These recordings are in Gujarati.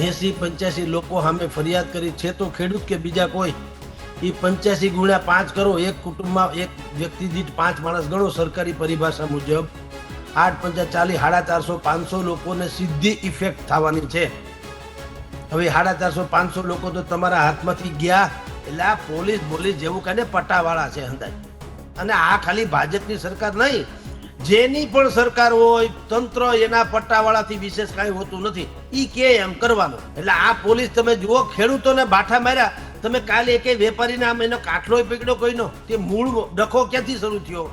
80-85 લોકો સામે ફરિયાદ કરી છે તો ખેડૂત કે બીજા કોઈ, એ 85 ગુણ્યા 5 કરો, એક કુટુંબમાં એક વ્યક્તિ દીઠ 5 માણસ ગણો. સરકારી પરિભાષા મુજબ 8 × 5 = 450, 500 લોકોને સીધી ઇફેક્ટ થવાની છે. હવે 450, 500 લોકો તો તમારા હાથમાંથી ગયા. એટલે આ પોલીસ જેવું કને પટ્ટાવાળા છે અંદાજ. અને આ ખાલી ભાજપની સરકાર નહીં, જેની પણ સરકાર હોય, તંત્ર એના પટ્ટાવાળાથી વિશેષ કાંઈ હોતું નથી. ઈ કે એમ કરવાનું. એટલે આ પોલીસ તમે જુઓ, ખેડૂતોને બાઠા માર્યા. તમે કાલે એકે વેપારીને આમ એનો કાટલોય પકડ્યો કોઈનો, તે મૂળ ડખો ક્યાંથી શરૂ થયો?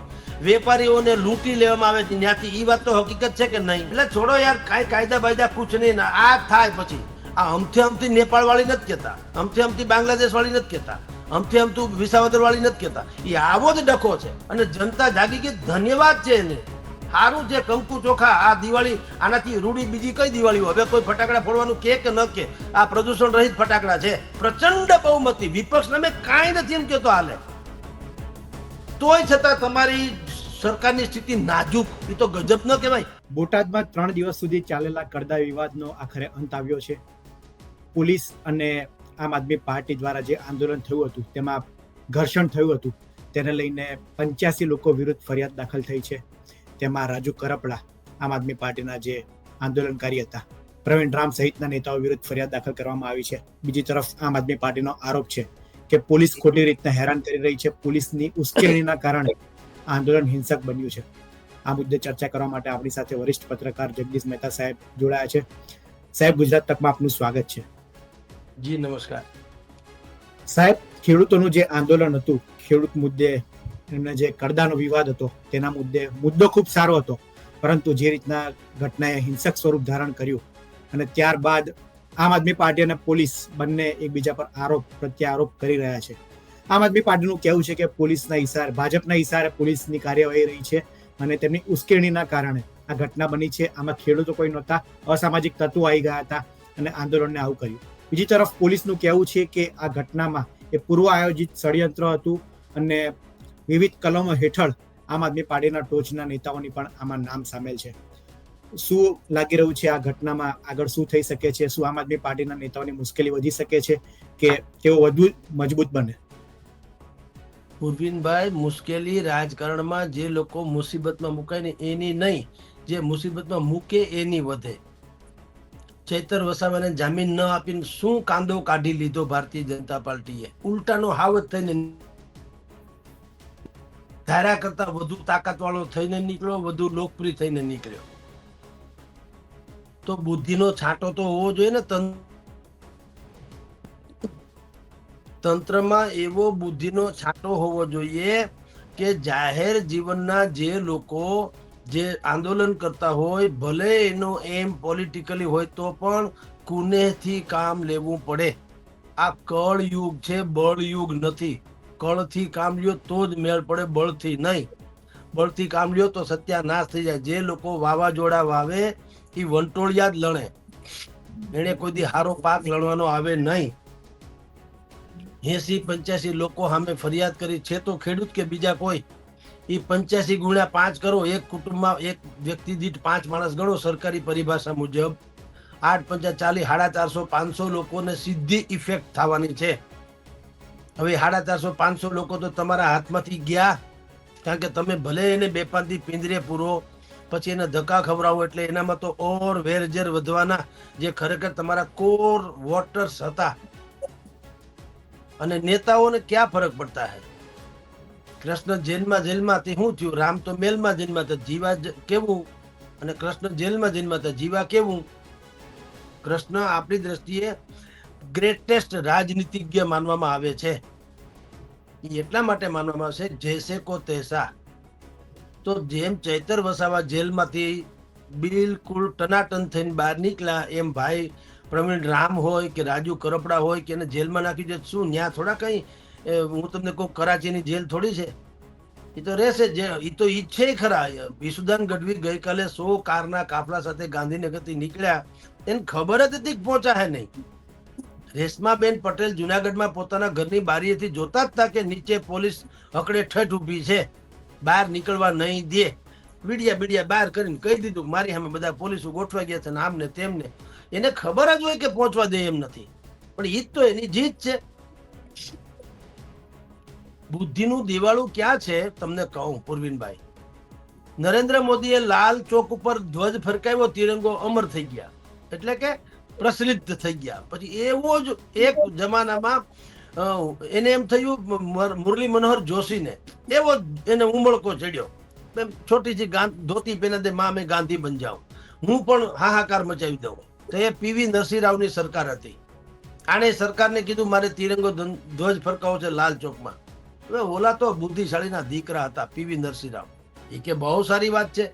વેપારીઓને લૂંટી લેવામાં આવે છે ત્યાંથી. ઈ વાત તો હકીકત છે કે નહીં? એટલે છોડો યાર, કાંઈ કાયદા બાયદા કુછ નહીં. આ થાય પછી આ અમથી નેપાળ વાળી નથી કહેતા, અમથી બાંગ્લાદેશ વાળી નથી કહેતા, અમથી વિસાવદર વાળી નથી કહેતા. એ આવો જ ડખો છે. અને જનતા જાગી ગઈ, ધન્યવાદ છે એને. સારું છે, કંકુ ચોખા. આ દિવાળી આનાથી રૂડી બીજી કઈ દિવાળી? હવે કોઈ ફટાકડા ફોડવાનું કે ન કે? આ પ્રદૂષણ રહિત ફટાકડા છે. પ્રચંડ બહુમતી, વિપક્ષ નામે કાંઈ નથી એમ કેતો હાલે. તોય છતાં તમારી સરકારની સ્થિતિ નાજુક. એ તો ગજબ ન કહેવાય. બોટાદમાં 3 દિવસ સુધી ચાલેલા કડદા વિવાદનો આખરે અંત આવ્યો છે. પોલીસ અને આમ આદમી પાર્ટી દ્વારા જે આંદોલન થયું હતું તેમાં ઘર્ષણ થયું હતું, તેને લઈને 85 લોકો વિરુદ્ધ ફરિયાદ દાખલ થઈ છે. તેમાં રાજુ કરપડા, આમ આદમી પાર્ટીના જે આંદોલનકારી હતા, પ્રવીણ રામ સહિતના નેતાઓ વિરુદ્ધ ફરિયાદ દાખલ કરવામાં આવી છે. બીજી તરફ આમ આદમી પાર્ટીનો આરોપ છે કે પોલીસ ખોટી રીતના હેરાન કરી રહી છે. પોલીસની ઉશ્કેરણીના કારણે આંદોલન હિંસક બન્યું છે. આ મુદ્દે ચર્ચા કરવા માટે આપણી સાથે વરિષ્ઠ પત્રકાર જગદીશ મહેતા સાહેબ જોડાયા છે. સાહેબ, ગુજરાત તકમાં આપનું સ્વાગત છે. જી નમસ્કાર સાહેબ. ખેડૂતોનું જે આંદોલન હતું, ખેડૂત મુદ્દે એમને જે કડદાનો વિવાદ હતો, તેના મુદ્દો ખૂબ સારો હતો, પરંતુ જે રીતના ઘટનાએ હિંસક સ્વરૂપ ધારણ કર્યું અને ત્યારબાદ આમ આદમી પાર્ટી અને પોલીસ બંને એકબીજા પર પ્રત્યારોપ કરી રહ્યા છે. આમ આદમી પાર્ટીનું કહેવું છે કે પોલીસના ઇશારે, ભાજપના ઇશારે પોલીસની કાર્યવાહી રહી છે અને તેમની ઉશ્કેરણીના કારણે આ ઘટના બની છે. આમાં ખેડૂતો કોઈ નહોતા, અસામાજિક તત્વો આવી ગયા હતા અને આંદોલનને આવું કર્યું. બીજી તરફ પોલીસનું કહેવું છે કે આ ઘટનામાં એ પૂર્વ આયોજિત ષડયંત્ર હતું અને વિવિધ કલમો હેઠળ આમ આદમી પાર્ટીના ટોચના નેતાઓની પણ આમાં નામ સામેલ છે. શું લાગી રહ્યું છે આ ઘટનામાં આગળ શું થઈ શકે છે? શું આમ આદમી પાર્ટીના નેતાઓની મુશ્કેલી વધી શકે છે કે તેઓ વધુ મજબૂત બને? પૂર્વિનભાઈ, મુશ્કેલી રાજકારણમાં જે લોકો મુસીબતમાં મુકાય ને એની નહીં, જે મુસીબતમાં મૂકે એની વધે. ચૈતર વસાવાને જામીન ન આપીને શું કાંદો કાઢી લીધો ભારતીય જનતા પાર્ટીએ? ઉલટાનો હાવત થઈને ધારા કરતા વધુ તાકાત વાળો થઈને નીકળ્યો, વધુ લોકપ્રિય થઈને નીકળ્યો. તો બુદ્ધિનો છાંટો તો હોવો જોઈએ ને. તંત્રમાં એવો બુદ્ધિનો છાંટો હોવો જોઈએ કે જાહેર જીવનના જે લોકો જે આંદોલન કરતા હોય, ભલે એનો એમ પોલિટિકલી હોય તો પણ કુનેહથી કામ લેવું પડે. આ કળયુગ છે, બળયુગ નથી. કળથી કામ લ્યો તો જ મેળ પડે, બળથી નહીં. બળથી કામ લ્યો તો સત્યાનાશ થઈ જાય. જે લોકો વાવાઝોડા વાવે એ વંટોળિયા જ લણે, એને કોઈ દી હારો પાક લણવાનો આવે નહીં. 80-85 લોકો સામે ફરિયાદ કરી છે તો ખેડૂત કે બીજા કોઈ, એ 85 ગુણ્યા 5 કરો, એક કુટુંબમાં એક વ્યક્તિ દીઠ 5 માણસ ગણો. સરકારી પરિભાષા મુજબ 8 × 5 = 450, 500 લોકોને સીધી ઇફેક્ટ થવાની છે. હવે 450, 500 લોકો તો તમારા હાથમાંથી ગયા. કારણ કે તમે ભલે એને બેપાંતી પિંજરે પૂરો, પછી એને ધક્કા ખવડાવો, એટલે એનામાં તો ઓર વેરઝેર વધવાના. જે ખરેખર તમારા કોર વોટર્સ હતા. અને નેતાઓને ક્યાં ફરક પડતા હે? કૃષ્ણ જેલમાં તે શું થયું? રામ તો મેલમાં જેલમાં હતા, જીવા કેવું? અને કૃષ્ણ જેલમાં હતા, જીવા કેવું? કૃષ્ણ આપણી દ્રષ્ટિએ ગ્રેટેસ્ટ રાજનીતિજ્ઞ માનવામાં આવે છે. એટલા માટે માનવામાં આવે છે જૈસે કો તૈસા. તો જેમ ચૈતર વસાવા જેલમાંથી બિલકુલ ટનાટન થઈને બહાર નીકળ્યા, એમ ભાઈ પ્રવીણ રામ હોય કે રાજુ કરપડા હોય કે એને જેલમાં નાખી દે. શું ન્યા થોડા કઈ હું તમને કહું કરાચીની જેલ થોડી છે? એ તો રહેશે જ. એ તો ઈચ્છે ખરા. વિસુદાન ગઢવી ગઈકાલે 100 કારના કાફલા સાથે ગાંધીનગરથી નીકળ્યા, એને ખબર જ હતી પહોંચા હે નહીં. રેશમાબેન પટેલ જુનાગઢમાં પોતાના ઘરની બારીએથી જોતા જ હતા કે નીચે પોલીસ હકડે ઠઠ ઊભી છે, બહાર નીકળવા નહીં દે. બીડિયા બહાર કરીને કહી દીધું મારી સામે બધા પોલીસો ગોઠવા ગયા છે ને આમને તેમને. એને ખબર જ હોય કે પહોંચવા દે એમ નથી, પણ ઈ જ તો એની જીત છે. બુદ્ધિનું દિવાળું ક્યાં છે તમને કહું પૂર્વિનભાઈ. નરેન્દ્ર મોદીએ લાલ ચોક ઉપર ધ્વજ ફરકાવ્યો, તિરંગો અમર થઈ ગયા, એટલે કે પ્રચલિત થઈ ગયા. પછી એવો જ એક જમાનામાં એને એમ થયું મુરલી મનોહર જોશીને, એવો એને ઉમળકો ચડ્યો, છોટી સી ધોતી પહેના દે માં મેં ગાંધી બન જાઉં, હું પણ હાહાકાર મચાવી દઉં. તો એ પીવી નરસિંહ રાવની સરકાર હતી. આને સરકારને કીધું મારે તિરંગો ધ્વજ ફરકાવો છે લાલ ચોકમાં. હવે ઓલા તો બુદ્ધિશાળીના દીકરા હતા પીવી નરસિંહ રાવ. એ કે બહુ સારી વાત છે,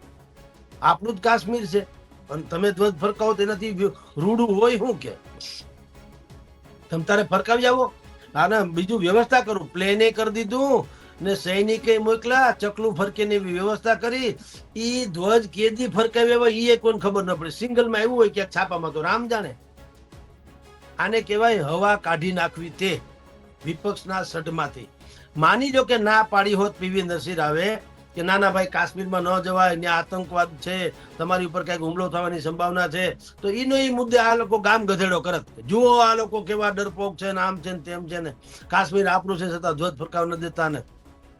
આપણું જ કાશ્મીર છે, અને તમે ધ્વજ ફરકાવો તેનાથી રૂડું હોય શું કે તમે તારે ફરકાવી આવો. અને બીજું વ્યવસ્થા કરું, પ્લેને કરી દીધું ને સૈનિકે મોકલા, ચકલું ફરકેની વ્યવસ્થા કરી. ઈ ધ્વજ કેદી ફરકાવી એ કોઈને ખબર ન પડે. સિંગલમાં એવું હોય કે છાપામાં તો રામ જાણે. આને કહેવાય હવા કાઢી નાખવી. તે વિપક્ષના સઢમાંથી માની જો કે ના પાડી હોત પીવી નરસિંહ રાવે કે ના ના ભાઈ કાશ્મીરમાં ન જવાય, ત્યાં આતંકવાદ છે, તમારી ઉપર કઈક હુમલો થવાની સંભાવના છે, તો એનો એ મુદ્દે આ લોકો ગામ ગધેડો કરત. જુઓ આ લોકો કેવા ડરપોક છે ને આમ છે ને તેમ છે ને, કાશ્મીર આપણું છે છતાં ધ્વજ ફરકાવ ન દેતા ને.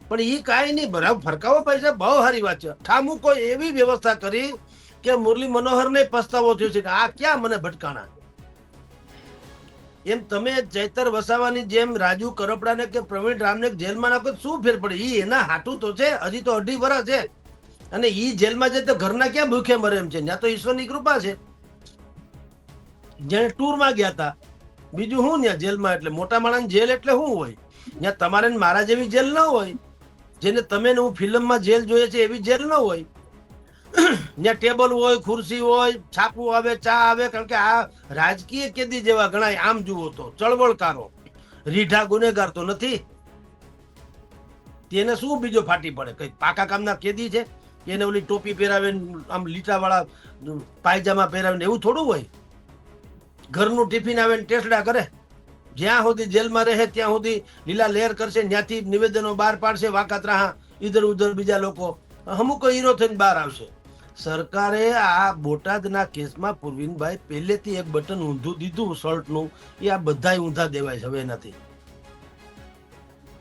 પણ એ કાંઈ નહીં, બરાબર ફરકાવો પૈસા, બહુ સારી વાત છે. ઠામું કોઈ એવી વ્યવસ્થા કરી કે મુરલી મનોહર ને પસ્તાવો થયો છે કે આ ક્યાં મને ભટકાણા. એમ તમે ચૈતર વસાવાની જેમ રાજુ કરપડાને કે પ્રવીણ રામને જેલમાં નાખો શું ફેર પડે? ઈ એના હાટું તો છે, હજી તો 2.5 વર્ષ છે, અને ઈ જેલમાં જાય તો ઘરના ક્યાં ભૂખે મરે એમ છે. ત્યાં તો ઈશ્વરની કૃપા છે. જેને ટૂરમાં ગયા હતા, બીજું શું ત્યાં જેલમાં, એટલે મોટા માણસ જેલ એટલે શું હોય? ત્યાં તમારે મારા જેવી જેલ ન હોય, જેને તમે હું ફિલ્મમાં જેલ જોઈએ છે એવી જેલ ન હોય. ત્યાં ટેબલ હોય, ખુરશી હોય, છાપું આવે, ચા આવે, કારણ કે આ રાજકીય કેદી જેવા ગણાય. આમ જુઓ તો ચળવળકારો, રીઢા ગુનેગાર તો નથી. તેને શું બીજો ફાટી પડે? કઈ પાકા કામના કેદી છે? એને ઓલી ટોપી પહેરાવે, આમ લીટા વાળા પાયજામા પહેરાવે, એવું થોડું હોય. ઘરનું ટિફિન આવે ને ટેસડા કરે. જ્યાં સુધી જેલમાં રહે ત્યાં સુધી લીલા લહેર કરશે, ત્યાંથી નિવેદનો બહાર પાડશે, વાકાતરા ઇધર ઉધર બીજા લોકો અમુક હીરો થઈને બહાર આવશે. સરકારે આ બોટાદના કેસમાં પૂર્વિનભાઈ પહેલેથી એક બટન ઊંધું દીધું શર્ટનું, એ આ બધાય ઊંધા દેવાય છે હવે નથી.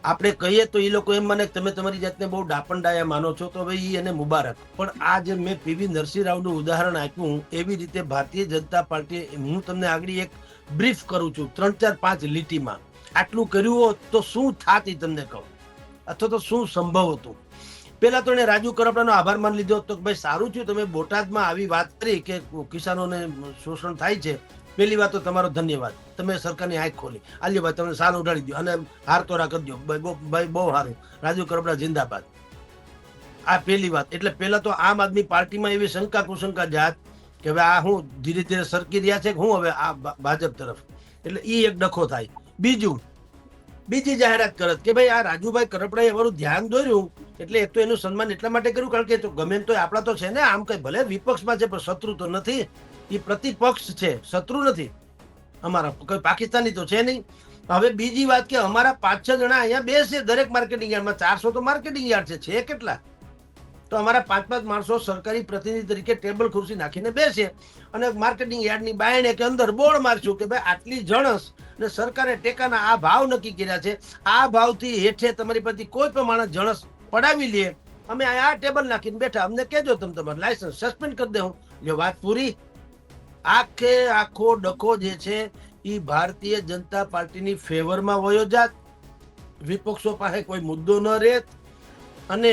આપણે કહીએ તો એ લોકો એમ માને તમે તમારી જાતને બહુ ડાપણડાયા માનો છો, તો હવે એને મુબારક. પણ આ જે મેં પીવી નરસિંહ રાવનું ઉદાહરણ આપ્યું, એવી રીતે ભારતીય જનતા પાર્ટીએ, હું તમને આગળ એક બ્રીફ કરું છું 3-4-5 લીટીમાં, આટલું કર્યું હોત તો શું થાત એ તમને કહું, અથવા તો શું સંભવ હતું. પેલા તો એને રાજુ કરપડાનો આભાર માની લીધો તો ભાઈ સારું થયું તમે બોટાદમાં આવી વાત કરી કે કિસાનોને શોષણ થાય છે. પેલી વાત તો તમારો ધન્યવાદ, તમે સરકારની આંખ ખોલી. આલ્યો ભાઈ તમે સાલ ઉડાડી દો અને હારતોરા કરી દો ભાઈ, બહુ સારું, રાજુ કરપડા જિંદાબાદ. આ પેલી વાત. એટલે પેલા તો આમ આદમી પાર્ટીમાં એવી શંકા કુશંકા જાત કે હવે આ હું ધીરે ધીરે સરકી રહ્યા છે હું હવે આ ભાજપ તરફ, એટલે ઈ એક ડખો થાય. બીજી જાહેરાત કરત કે ભાઈ આ રાજુભાઈ કરપડાએ અમારું ધ્યાન દોર્યું, એટલે એક તો એનું સન્માન એટલા માટે કર્યું કારણ કે ગમે તો આપણા તો છે ને, આમ કઈ ભલે વિપક્ષમાં છે પણ શત્રુ તો નથી, એ પ્રતિપક્ષ છે, શત્રુ નથી અમારા, કોઈ પાકિસ્તાની તો છે નહીં. હવે બીજી વાત કે અમારા 5-6 જણા અહીંયા બેસે દરેક માર્કેટિંગ યાર્ડમાં, 400 તો માર્કેટિંગ યાર્ડ છે કેટલા, તો અમારા 5-5 માણસો સરકારી પ્રતિનિધિ તરીકે ટેબલ ખુરશી નાખીને બેસે અને માર્કેટિંગ યાર્ડની બાયણે કે અંદર બોર્ડ મારશું કે ભાઈ આટલી જણસ ને સરકારે ટેકાના આ ભાવ નક્કી કર્યા છે, આ ભાવથી હેઠે તમારી પરથી કોઈ પણ માણસ જણસ પડાવી લે, અમે આ ટેબલ નાખીને બેઠા, અમને કહેજો તમે તમારું લાયસન્સ સસ્પેન્ડ કરી દઉં. જો વાત પૂરી. આખો ડખો જે છે એ ભારતીય જનતા પાર્ટીની ફેવરમાં વયો જાત, વિપક્ષો પાસે કોઈ મુદ્દો ન રહેત અને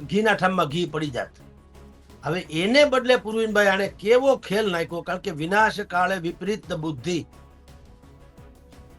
ઘીના ઠામમાં ઘી પડી જાત. હવે એને બદલે પૂર્વિનભાઈ આને કેવો ખેલ નાખ્યો, કારણ કે વિનાશ કાળે વિપરીત બુદ્ધિ.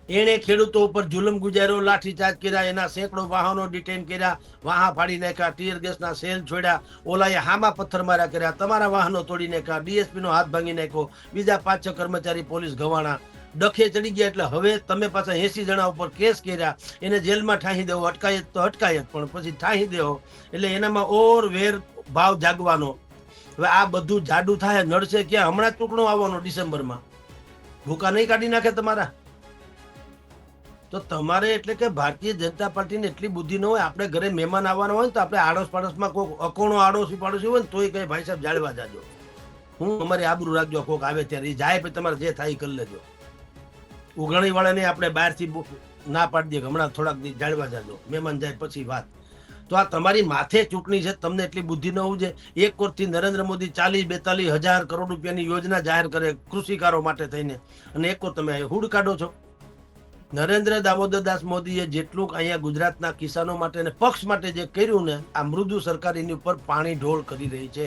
એને ખેડૂતો ઉપર જુલમ ગુજાર્યો, લાઠીચાર્જ કર્યા, એના સેંકડો વાહનો ડિટેન કર્યા, વાહા ફાડી નાખ્યા, ટીયર ગેસના સેલ છોડ્યા, ઓલાએ હામા પથ્થર માર્યા કર્યા, તમારા વાહનો તોડી નાખ્યા, ડીએસપી નો હાથ ભાંગી નાખ્યો, બીજા 5-6 કર્મચારી પોલીસ ગવાણા, ડખે ચડી ગયા. એટલે હવે તમે પાછા 80 જણા ઉપર કેસ કર્યા, એને જેલમાં ઠાહી દેવો, અટકાયત તો અટકાયત પણ પછી ઠાહી દેવો, એટલે એનામાં ઓર વેર ભાવ જાગવાનો. હવે આ બધું જાડું થાય, નડશે ક્યાં? હમણાં જ ટુકડો આવવાનો ડિસેમ્બરમાં, ભૂકા નહીં કાઢી નાખે તમારા. તો તમારે એટલે કે ભારતીય જનતા પાર્ટીને એટલી બુદ્ધિ ન હોય, આપણે ઘરે મહેમાન આવવાના હોય ને તો આપણે આડોશ પાડોશમાં કોઈ અકોણો આડોશી પાડોશી હોય ને તોય કઈ ભાઈ સાહેબ જાળવા જાજો, હું અમારી આબરૂ રાખજો, કોક આવે ત્યારે ઈ જાય પછી તમારે જે થાય ઈ કરી લેજો. ઉઘરાણી વાળાને આપણે બહારથી ના પાડી દઈએ કે હમણાં થોડાક દી જાળવા જાજો, મહેમાન જાય પછી વાત. તો આ તમારી માથે ચૂંટણી છે, તમને એટલી બુદ્ધિ ન હોવી જોઈએ. એક વર્ષથી નરેન્દ્ર મોદી 40-42 હજાર કરોડ રૂપિયાની યોજના જાહેર કરે કૃષિકારો માટે થઈને, અને એક વખત તમે હુડ કાઢો છો. નરેન્દ્ર દામોદરદાસ મોદીએ જેટલું અહીંયા ગુજરાતના કિસાનો માટે અને પક્ષ માટે જે કર્યું ને, આ મૃદુ સરકાર એની ઉપર પાણી ઢોળ કરી રહી છે.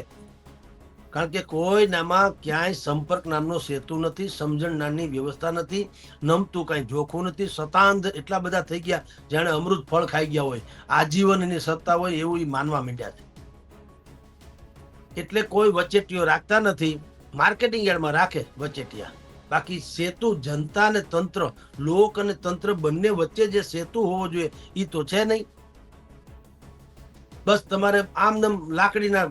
કારણ કે કોઈ નામાં ક્યાંય સંપર્ક નામનો સેતુ નથી, સમજણ નામની વ્યવસ્થા નથી, નમતું કઈ જોખું નથી. સતાંધ એટલા બધા થઈ ગયા જાણે અમૃત ફળ ખાઈ ગયા હોય, આજીવન એની સત્તા હોય એવું ઈ માનવા માંડ્યા છે. એટલે કોઈ વચેટીઓ રાખતા નથી, માર્કેટિંગ યાર્ડમાં રાખે વચેટિયા. બાકી સેતુ જનતા અને તંત્ર, લોક અને તંત્ર બંને વચ્ચે જે સેતુ હોવો જોઈએ એ તો છે નહીં. બસ તમારે આમદમ લાકડીના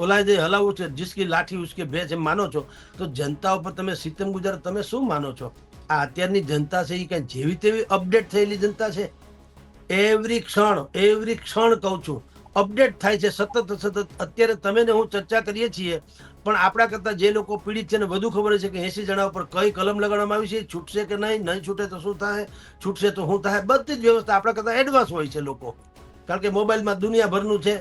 ઓલા જે હલાવવું છે, જીસકી લાઠી ઉસકે ભેંસ એમ માનો છો, તો જનતા ઉપર તમે સિતમ ગુજાર તમે શું માનો છો? આ અત્યારની જનતા છે એ કઈ જેવી તેવી અપડેટ થયેલી જનતા છે? એવરી ક્ષણ કહું છું અપડેટ થાય છે સતત. અત્યારે તમે ને હું ચર્ચા કરીએ છીએ, પણ આપણા કરતા જે લોકો પીડિત છે ને વધુ ખબર છે કે 80 જણા ઉપર કઈ કલમ લગાડવામાં આવી છે, છૂટશે કે નહીં છૂટે તો શું થાય, છૂટશે તો શું થાય, બધી જ વ્યવસ્થા આપણા કરતા એડવાન્સ હોય છે લોકો, કારણ કે મોબાઈલમાં દુનિયાભરનું છે.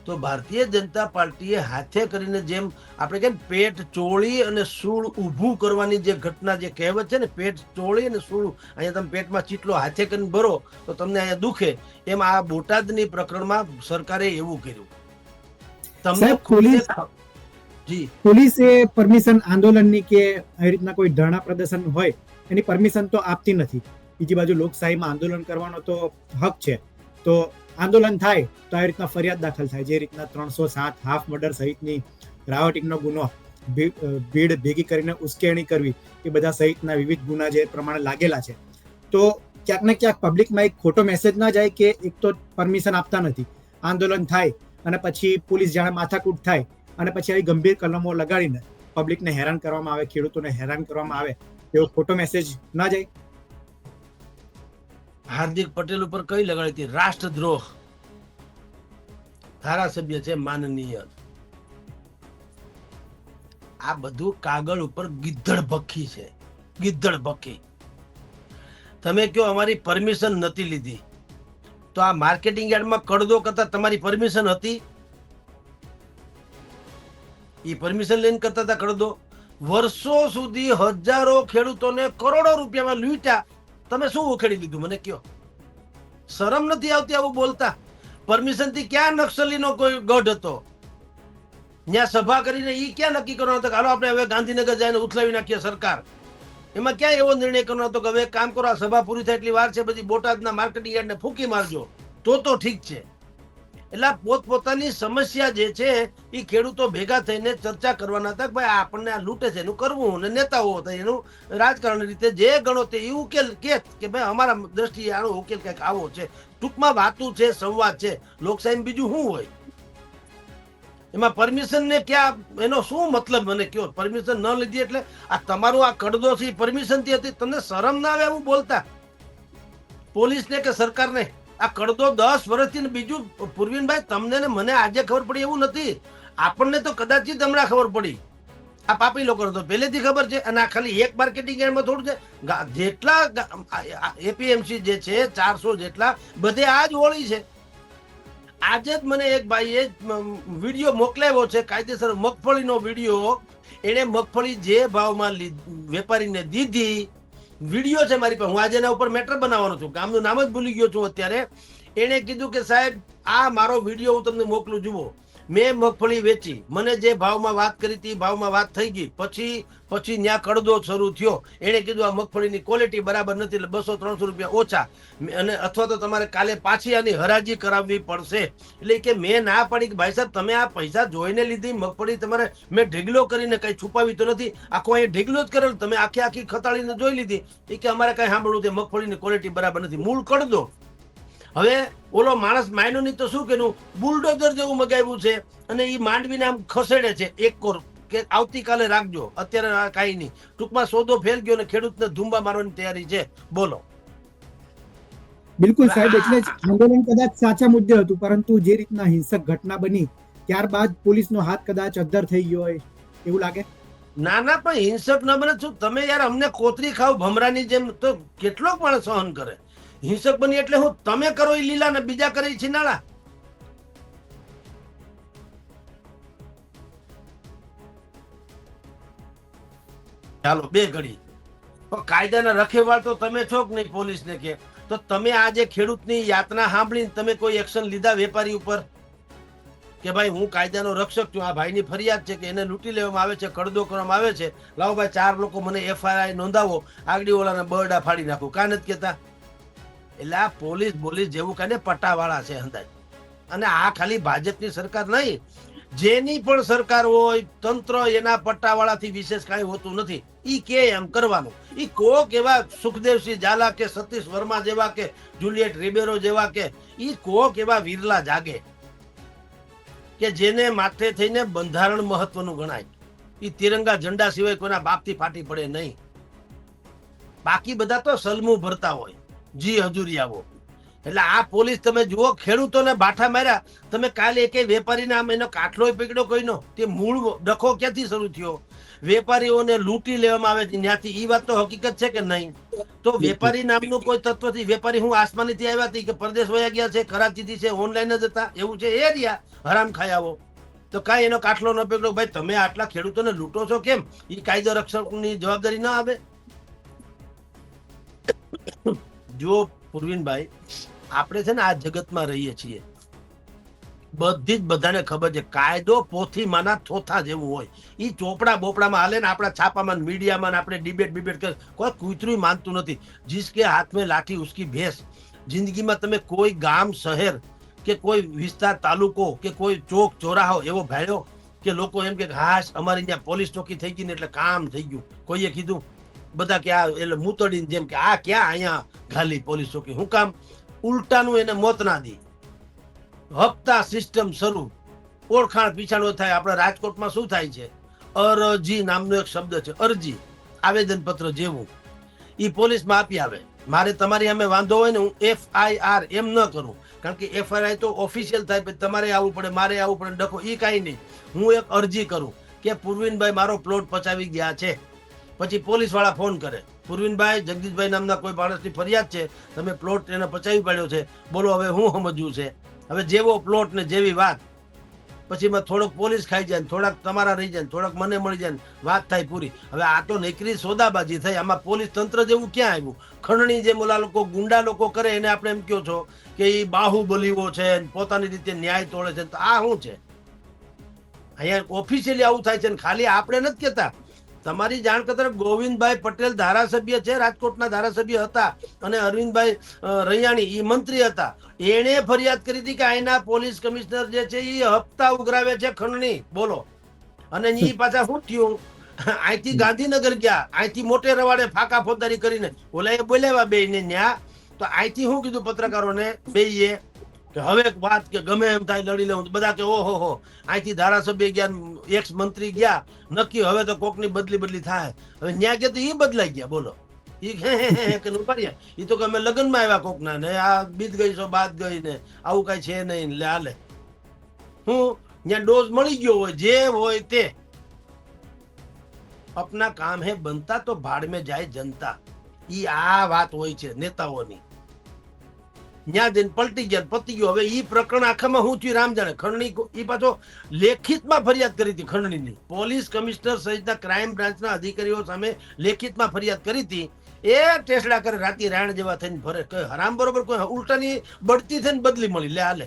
તો ભારતીય જનતા પાર્ટીએ હાથે કરીને જેમ આપણે કેમ પેટ ચોળી અને સૂળ ઊભું કરવાની જે ઘટના, જે કહેવત છે ને, પેટ ચોળી અને સૂળ, અહીંયા તમે પેટમાં ચીટલો હાથે કરીને ભરો તો તમને અહીંયા દુખે, એમ આ બોટાદની પ્રકરણમાં સરકારે એવું કર્યું. તમને પોલીસે પરમિશન આંદોલનની કે આવી રીતના કોઈ ધરણા પ્રદર્શન હોય એની પરમિશન તો આપતી નથી. બીજી બાજુ લોકશાહીમાં આંદોલન કરવાનો તો હક છે, તો આંદોલન થાય તો આવી રીતના ફરિયાદ દાખલ થાય. જે રીતના 307 હાફ મર્ડર સહિતની રાયોટિંગનો ગુનો, ભીડ ભેગી કરીને ઉશ્કેરણી કરવી, એ બધા સહિતના વિવિધ ગુના જે પ્રમાણે લાગેલા છે, તો ક્યાંક ને ક્યાંક પબ્લિકમાં એક ખોટો મેસેજ ના જાય કે એક તો પરમિશન આપતા નથી, આંદોલન થાય અને પછી પોલીસ જાણે માથાકૂટ થાય અને પછી આવી ગંભીર કલમો લગાડીને પબ્લિકને હેરાન કરવામાં આવે, ખેડૂતોને હેરાન કરવામાં આવે, એવો ખોટો મેસેજ ના જાય. હાર્દિક પટેલ ઉપર કઈ લગાડી હતી? રાષ્ટ્રદ્રોહ. ધારાસભ્ય છે માનનીય. આ બધું કાગળ ઉપર ગિદ્દડ ભક્કી છે, ગિદ્દડ ભક્કી. તમે કયો અમારી પરમિશન નથી લીધી, તો આ માર્કેટિંગ યાર્ડમાં કડદો કરતા તમારી પરમિશન હતી? એ પરમિશન લઈને કરતા હતા કડદો? વર્ષો સુધી હજારો ખેડૂતોને કરોડો રૂપિયામાં લૂંટ્યા, તમે શું ઉખેડી લીધું મને કયો? શરમ નથી આવતી આવું બોલતા? પરમિશન થી ક્યાં નક્સલીનો કોઈ ગઢ હતો? ત્યાં સભા કરીને ઈ ક્યાં નક્કી કરવાનો હતો કે હાલો આપણે હવે ગાંધીનગર જઈને ઉથલાવી નાખીએ સરકાર? એમાં ક્યાં એવો નિર્ણય કરવાનો હતો કે હવે કામ કરો, આ સભા પૂરી થાય એટલી વાર છે, બધી બોટાદના માર્કેટિંગ યાર્ડને ફૂંકી મારજો તો ઠીક છે. એટલે પોતપોતાની સમસ્યા જે છે એ ખેડૂતો ભેગા થઈને ચર્ચા કરવાના હતા કે ભાઈ આપણને આ લૂંટે છે એનું કરવું, અને નેતાઓ હતા એનું રાજકારણ રીતે જે ગણો તે એ ઉકેલ કે ભાઈ અમારા દ્રષ્ટિએ આનો ઉકેલ કંઈક આવો છે. ટૂંકમાં વાતું છે, સંવાદ છે. લોકશાહી બીજું શું હોય? એમાં પરમિશન ને ક્યાં, એનો શું મતલબ મને કયો? પરમિશન ન લીધી એટલે આ તમારું આ કડદો છે પરમિશન થી હતી? તમને શરમ ના આવે એવું બોલતા? પોલીસને કે સરકારને આ કડદો 10 વર્ષથી, બીજું પૂર્વીનભાઈ તમને ને મને આજે ખબર પડી એવું નથી, આપણને તો કદાચિત હમણાં ખબર પડી. આ પાપી લોકો તો પહેલેથી ખબર છે. અને આ ખાલી એક માર્કેટિંગ યાર્ડમાં થોડું છે, જેટલા એપીએમસી જે છે 400 જેટલા, બધે આ જ હોળી છે. આજે જ મને એક ભાઈએ વિડીયો મોકલાવ્યો છે, કાયદેસર મગફળીનો વિડીયો. એને મગફળી જે ભાવમાં વેપારીને દીધી, વિડીયો છે મારી પાસે, હું આજે એના ઉપર મેટર બનાવવાનો છું, ગામનું નામ જ ભૂલી ગયો છું અત્યારે. એને કીધું કે સાહેબ આ મારો વિડીયો હું તમને મોકલું, જુઓ, મેં મગફળી વેચી, મને જે ભાવમાં વાત કરી હતી ભાવમાં વાત થઈ ગઈ, પછી ત્યાં કડદો શરૂ થયો. એને કીધું આ મગફળીની ક્વોલિટી બરાબર નથી, એટલે 200-300 રૂપિયા ઓછા, અને અથવા તો તમારે કાલે પાછી આની હરાજી કરાવવી પડશે. એટલે કે મેં ના પાડી કે ભાઈ સાહેબ તમે આ પૈસા જોઈને લીધી મગફળી, તમારે મેં ઢીગલો કરીને કઈ છુપાવી તો નથી, આખો અહીં ઢીગલો જ કરેલો, તમે આખી ખતાડીને જોઈ લીધી. એ કે અમારે કઈ સાંભળવું છે, મગફળીની ક્વોલિટી બરાબર નથી, મૂળ કડદો. હવે ઓલો માણસ માયનો ની તો શું કર્યું, બુલડોઝર જેવું મગાવ્યું છે અને એ માંડવીને આમ ખસેડે છે એક કોર કે આવતીકાલે રાખજો, અત્યારે કાંઈ નહીં. ટૂંકમાં સોદો ફેલ ગયો અને ખેડૂતને ધુંબા મારવાની તૈયારી છે. બોલો. બિલકુલ સાહેબ, એટલે જ આંદોલન કદાચ સાચા મુદ્દે હતું, પરંતુ જે રીતના હિંસક ઘટના બની ત્યારબાદ પોલીસનો હાથ કદાચ અદ્ધર થઈ ગયો હોય એવું લાગે? ના ના, પણ હિંસક ન બને. શું તમે યાર અમને કોતરી ખાવ ભમરાની જેમ તો કેટલો પણ સહન કરે. હિંસક બની એટલે હું તમે કરો એ લીલા ને બીજા કરે છીનાળા. ચાલો બે ઘડી કાયદાના રખેવાળ તો તમે છો કે નહીં પોલીસને કે તો તમે આજે ખેડૂતની યાતના સાંભળીને તમે કોઈ એક્શન લીધા વેપારી ઉપર કે ભાઈ હું કાયદાનો રક્ષક છું, આ ભાઈની ફરિયાદ છે કે એને લૂંટી લેવામાં આવે છે, કડદો કરવામાં આવે છે, લાવો ભાઈ 4 લોકો મને એફઆઈઆર નોંધાવો, આગળી ઓલાના બરડા ફાડી નાખું, કા નથી કેતા? એટલે આ પોલીસ જેવું કાને પટ્ટાવાળા છે અંદાજ. અને આ ખાલી ભાજપની સરકાર નહીં, જેની પણ સરકાર હોય તંત્ર એના પટ્ટાવાળાથી વિશેષ કાંઈ હોતું નથી. ઈ કે એમ કરવાનું. ઈ કોક એવા સુખદેવસિંહ ઝાલા કે સતીશ વર્મા જેવા કે જુલિયટ રિબેરો જેવા કે ઈ કોક એવા વિરલા જાગે કે જેને માથે થઈને બંધારણ મહત્વનું ગણાય. ઈ તિરંગા ઝંડા સિવાય કોઈના બાપથી ફાટી પડે નહીં. બાકી બધા તો સલમું ભરતા હોય, જી હજુરિયાઓ. એટલે આ પોલીસ તમે જુઓ, ખેડૂતોને બાઠા માર્યા. તમે કાલે એકે વેપારીને આમ એનો કાટલોય પકડ્યો કોઈનો? તે મૂળ ડખો ક્યાંથી શરૂ થયો? વેપારીઓને લૂંટી લેવામાં આવે છે ત્યાંથી. ઈ વાત તો હકીકત છે કે નહીં? તો વેપારી નામનું કોઈ તત્વથી વેપારી હું આસમાનીથી આવ્યા હતી કે પરદેશ વયા ગયા છે, કરાચીથી છે, ઓનલાઈન જ હતા એવું છે? એ રહ્યા હરામ ખાયાઓ. તો કાંઈ એનો કાટલો ન પકડ્યો. ભાઈ તમે આટલા ખેડૂતોને લૂંટો છો કેમ? ઈ કાયદો રક્ષકની જવાબદારી ના આવે? જો પૂર્વીનભાઈ, આપણે છે ને આ જગતમાં રહીએ છીએ, બધી જ બધાને ખબર છે કાયદો પોથી માના થોથા જેવું હોય. ઈ ચોપડા બોપડામાં હાલે ને આપણા છાપામાં મીડિયામાં આપણે ડિબેટ કરે, કોઈ કૂતરું માનતું નથી. જીસકે હાથ મેં લાઠી ઉસકી ભેંસ. જિંદગીમાં તમે કોઈ ગામ શહેર કે કોઈ વિસ્તાર તાલુકો કે કોઈ ચોક ચોરાહો એવો ભાડ્યો કે લોકો એમ કે હાશ અમારી ત્યાં પોલીસ ચોકી થઈ ગઈ ને એટલે કામ થઈ ગયું? કોઈએ કીધું? બધા કે આ એટલે મૂતડીને જેમ કે આ ક્યાં અહીંયા ખાલી પોલીસ ચોકી? શું કામ? ઉલટાનું એને મોત ના દી. હપ્તા સિસ્ટમ શરૂ, ઓળખાણ પીછાણો થાય. આપણા રાજકોટમાં શું થાય છે? અરજી નામનો એક શબ્દ છે, અરજી, આવેદન પત્ર જેવું. ઈ પોલીસમાં આપી આવે. મારે તમારી સામે વાંધો હોય ને હું FIR એમ ન કરું, કારણ કે FIR તો ઓફિશિયલ થાય, પછી તમારે આવવું પડે, મારે આવવું પડે, ડખો. ઈ કાંઈ નહીં. હું એક અરજી કરું કે પૂર્વીનભાઈ મારો પ્લોટ પચાવી ગયા છે. પછી પોલીસ વાળા ફોન કરે, પૂર્વીનભાઈ જગદીશભાઈ નામના કોઈ માણસની ફરિયાદ છે, તમે પ્લોટ એને પચાવી પાડ્યો છે, બોલો હવે હું સમજવું છે? હવે જેવો પ્લોટ ને જેવી વાત. પછી એમાં થોડોક પોલીસ ખાઈ જાય, થોડાક તમારા રહી જાય, થોડાક મને મળી જાય, વાત થાય પૂરી. હવે આ તો નીકળી સોદાબાજી થઈ. આમાં પોલીસ તંત્ર જેવું ક્યાં આવ્યું? ખંડણી જેમ ઓલા લોકો ગુંડા લોકો કરે એને આપણે એમ કહો છો કે એ બાહુબલીઓ છે, પોતાની રીતે ન્યાય તોડે છે. તો આ શું છે? અહીંયા ઓફિશિયલી આવું થાય છે ને ખાલી આપણે નથી કહેતા. તમારી જાણ કતર ગોવિંદભાઈ પટેલ ધારાસભ્ય છે, રાજકોટના ધારાસભ્ય હતા, અને અરવિંદભાઈ રૈયાણી ઈ મંત્રી હતા. એણે ફરિયાદ કરી હતી કે અહીંના પોલીસ કમિશનર જે છે એ હપ્તા ઉઘરાવે છે ખંડણી. બોલો. અને ઈ પાછા શું થયું? અહીંથી ગાંધીનગર ગયા, અહીંથી મોટે રવાડે ફાકા ફોજદારી કરીને ઓલા એ બોલાવ્યા બે ને ન્યા. તો અહીંથી શું કીધું પત્રકારોને બેઈએ કે હવે વાત કે ગમે એમ થાય લડી લેવું. બધા કે ઓહો હો, અહીંથી ધારાસભ્ય ગયા, એક્સ મંત્રી ગયા, નક્કી હવે તો કોકની બદલી થાય. હવે ન્યા કે તો ઈ બદલાઈ ગયા. બોલો. ઈ કે ઉપાડ્યા. ઈ તો કે અમે લગ્નમાં આવ્યા કોકના ને આ બીત ગઈ છો બાદ ગઈ ને આવું કઈ છે નહીં લે હાલે. હું ત્યાં ડોઝ મળી ગયો હોય જે હોય તે. અપના કામ હે બનતા તો ભાડ મેં જાય જનતા. ઈ આ વાત હોય છે નેતાઓની. ન્યા જઈને પલટી ગયા, પતી ગયો. હવે ઈ પ્રકરણ આખામાં શું થયું રામ જાણે. ખંડણી ઈ પાછો લેખિતમાં ફરિયાદ કરી હતી ખંડણીની. પોલીસ કમિશનર સહિતના ક્રાઇમ બ્રાન્ચના અધિકારીઓ સામે લેખિતમાં ફરિયાદ કરી હતી. એ ટેસડા કરે રાતી રાયણ જેવા થઈને ભરે. હરામ બરોબર કોઈ ઉલટાની બઢતી થઈને બદલી મળી લે હાલે.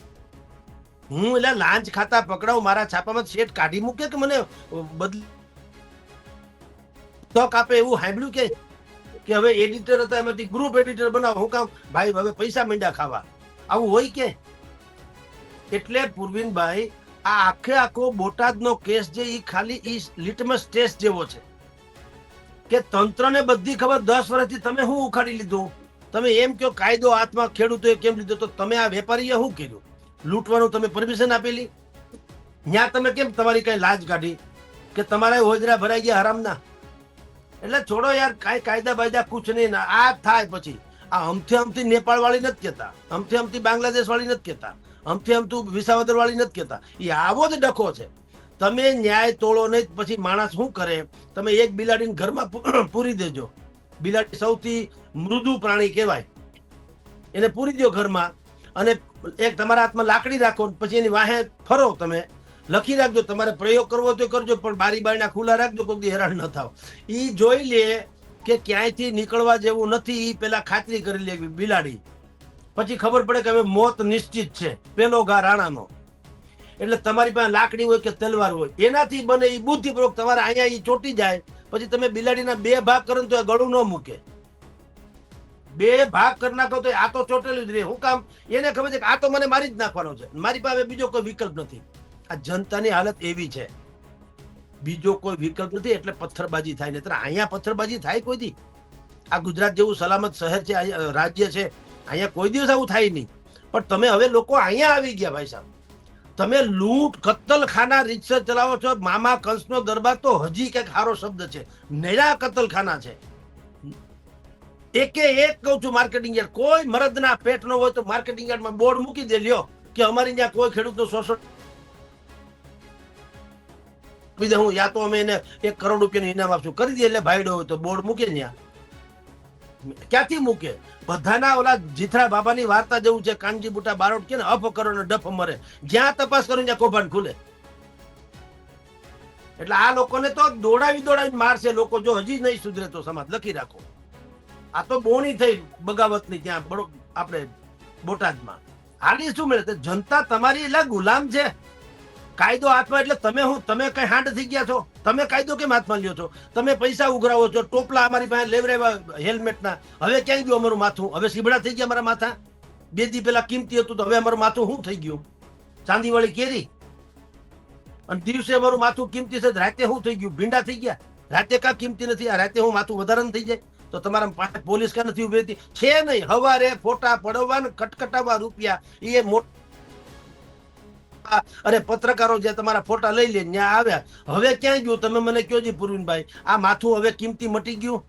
હું એટલે લાંચ ખાતા પકડાવ, મારા છાપામાં શેઠ કાઢી મૂકે કે મને બદલી તક આપે એવું સાંભળ્યું કે હવે એડિટર હતા એમાંથી ગ્રુપ એડિટર બનાવો. હું કામ? ભાઈ હવે પૈસા મીંડા ખાવા. આવું હોય કે? એટલે પૂર્વીનભાઈ આ આખો બોટાદનો કેસ જે ઈ ખાલી ઈ લિટમસ ટેસ્ટ જેવો છે કે તંત્રને બધી ખબર. 10 વર્ષથી તમે શું ઉખાડી લીધું? તમે એમ કહો કાયદો હાથમાં ખેડૂતોએ કેમ લીધો? તો તમે આ વેપારીએ શું કર્યું? લૂંટવાનું તમે પરમિશન આપેલી? ત્યાં તમે કેમ તમારી કઈ લાજ કાઢી કે તમારા હોજરા ભરાઈ ગયા હરામના? એટલે છોડો યાર, કાંઈ કાયદા બાયદા કુછ નહીં. આ થાય પછી આ અમથી નેપાળ વાળી નથી કહેતા, અમથી બાંગ્લાદેશ વાળી નથી કહેતા, આમથી આમ તું વિસાવદર વાળી નથી કહેતા, એ આવો જ ડખો છે. તમે ન્યાય તોડો નહીં, પછી માણસ શું કરે, તમે એક બિલાડીને ઘરમાં પૂરી દેજો. બિલાડી સૌથી મૃદુ પ્રાણી કહેવાય, એને પૂરી દો ઘરમાં, અને એક તમારા હાથમાં લાકડી રાખો, પછી એની વાહે ફરો. તમે લખી રાખજો, તમારે પ્રયોગ કરવો તો કરજો, પણ બારી બારણા ખુલ્લા રાખજો, કોઈ હેરાન ન થાવ. એ જોઈ લે કે ક્યાંયથી નીકળવા જેવું નથી, એ પેલા ખાતરી કરી લે બિલાડી. પછી ખબર પડે કે હવે મોત નિશ્ચિત છે, પેલો ઘા રાણાનો. એટલે તમારી પાસે લાકડી હોય કે તલવાર હોય, એનાથી બને એ બુદ્ધિપૂર્વક તમારે અહીંયા એ ચોટી જાય. પછી તમે બિલાડીના 2 ભાગ કરો તો ગળું ન મૂકે. 2 ભાગ કરી નાખો તો આ તો ચોટેલું જ રહે. હું કામ? એને ખબર છે કે આ તો મને મારી જ નાખવાનો છે, મારી પાસે બીજો કોઈ વિકલ્પ નથી. આ જનતાની હાલત એવી છે, બીજો કોઈ વિકલ્પ નથી, એટલે પથ્થરબાજી થાય. નહીતર અહીંયા પથ્થરબાજી થાય કોઈ દી? આ ગુજરાત જેવું સલામત શહેર છે, રાજ્ય છે, અહીંયા કોઈ દિવસ આવું થાય નહીં. પણ તમે હવે લોકો અહીંયા આવી ગયા ભાઈ સાહેબ. તમે લૂંટ કત્તલખાના રીતસર ચલાવો છો. મામા કંસનો દરબાર તો હજી કઈક સારો શબ્દ છે, નૈરા કત્તલખાના છે. એકે એક કહું છું, માર્કેટિંગ યાર્ડ. કોઈ મરદના પેટ નો હોય તો માર્કેટિંગ યાર્ડમાં બોર્ડ મૂકી દે, લ્યો કે અમારી ત્યાં કોઈ ખેડૂતનો શોષણ. હું યા તો અમે એને 1 કરોડ રૂપિયાનું ઇનામ આપશું, કરી દે. એટલે ભાઈડો હોય તો બોર્ડ મૂકે ત્યાં. ક્યાંથી મૂકે? બધાના ઓલા જીથરા બાબાની વાર્તા જેવું છે, કાનજી બુટા બારોટ કે ને, અફ કરો ને ડફ મરે. જ્યાં તપાસ કરો ત્યાં કૌભાંડ ખુલે. એટલે આ લોકોને તો દોડાવી મારશે લોકો, જો હજી નહીં સુધરે તો સમાજ. લખી રાખો, આ તો બોણી થઈ બગાવતની ત્યાં આપણે બોટાદમાં. હાલી શું મળે? જનતા તમારી એટલે ગુલામ છે. કાયદો હાથમાં એટલે તમે કઈ હાંડ થઈ ગયા છો? તમે કાયદો કેમ હાથમાં લ્યો છો? તમે પૈસા ઉઘરાવો છો, ટોપલા અમારી પાસે લેવરાવ્યા હેલ્મેટના. હવે ક્યાંય ગયું અમારું માથું? હવે સીબડા થઈ ગયા અમારા માથા. 2 દી પેલા કિંમતી હતું, તો હવે અમારું માથું શું થઈ ગયું? ચાંદીવાળી કેરી. અને દિવસે અમારું માથું કિંમતી છે, રાતે શું થઈ ગયું? ભીંડા થઈ ગયા. રાતે કા કિંમતી નથી, આ રાતે હું માથું વધારે થઈ જાય તો તમારા પાસે પોલીસ કા નથી ઉભી હતી? છે નહીં. હવારે ફોટા પડવા ને કટકટાવા રૂપિયા એ મોટા. અરે પત્રકારો જે તમારા ફોટા લઈ લે ત્યાં આવ્યા. હવે ક્યાં ગયું? તમે મને કયો જી પૂર્વિનભાઈ, આ માથું હવે કિંમતી મટી ગયું?